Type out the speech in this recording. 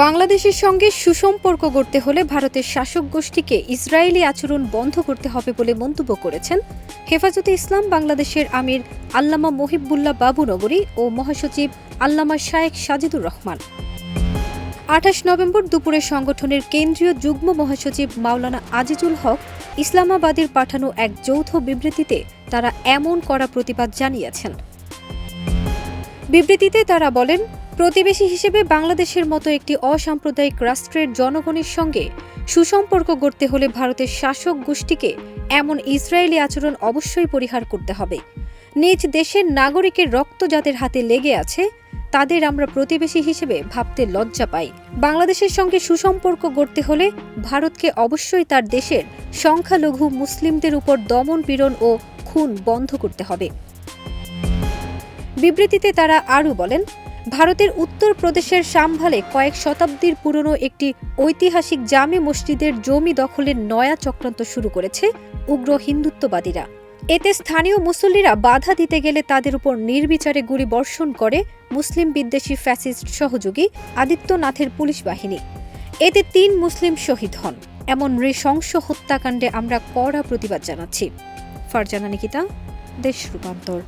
বাংলাদেশের সঙ্গে সুসম্পর্ক গড়তে হলে ভারতের শাসক গোষ্ঠীকে ইসরায়েলি আচরণ বন্ধ করতে হবে বলে মন্তব্য করেছেন হেফাজতে ইসলাম বাংলাদেশের আমির আল্লামা মহিবুল্লাহ বাবুনগরী ও মহাসচিব আল্লামা শায়েখ সাজিদুর রহমান। ২৮ নভেম্বর দুপুরে সংগঠনের কেন্দ্রীয় যুগ্ম মহাসচিব মাওলানা আজিজুল হক ইসলামাবাদের পাঠানো এক যৌথ বিবৃতিতে তারা এমন কড়া প্রতিবাদ জানিয়েছেন। বিবৃতিতে তারা বলেন, প্রতিবেশী হিসেবে বাংলাদেশের মতো একটি অসাম্প্রদায়িক রাষ্ট্রের জনগণের সঙ্গে সুসম্পর্ক গড়তে হলে ভারতের শাসক গোষ্ঠীকে এমন ইসরায়েলি আচরণ অবশ্যই পরিহার করতে হবে। নিজ দেশের নাগরিকের রক্ত যাদের হাতে লেগে আছে তাদের আমরা প্রতিবেশী হিসেবে ভাবতে লজ্জা পাই। বাংলাদেশের সঙ্গে সুসম্পর্ক গড়তে হলে ভারতকে অবশ্যই তার দেশের সংখ্যালঘু মুসলিমদের উপর দমন পীড়ন ও খুন বন্ধ করতে হবে। বিবৃতিতে তারা আরও বলেন, ভারতের উত্তর প্রদেশের সাম্ভালে কয়েক শতাব্দীর পুরনো একটি ঐতিহাসিক জামে মসজিদের জমি দখলের নয়া চক্রান্ত শুরু করেছে উগ্র হিন্দুত্ববাদীরা। এতে স্থানীয় মুসল্লিরা বাধা দিতে গেলে তাদের উপর নির্বিচারে গুলি বর্ষণ করে মুসলিম বিদ্বেষী ফ্যাসিস্ট সহযোগী আদিত্যনাথের পুলিশ বাহিনী। এতে ৩ মুসলিম শহীদ হন। এমন নৃশংস হত্যাকাণ্ডে আমরা কড়া প্রতিবাদ জানাচ্ছি। ফারজানা নিকিতা, দেশ রূপান্তর।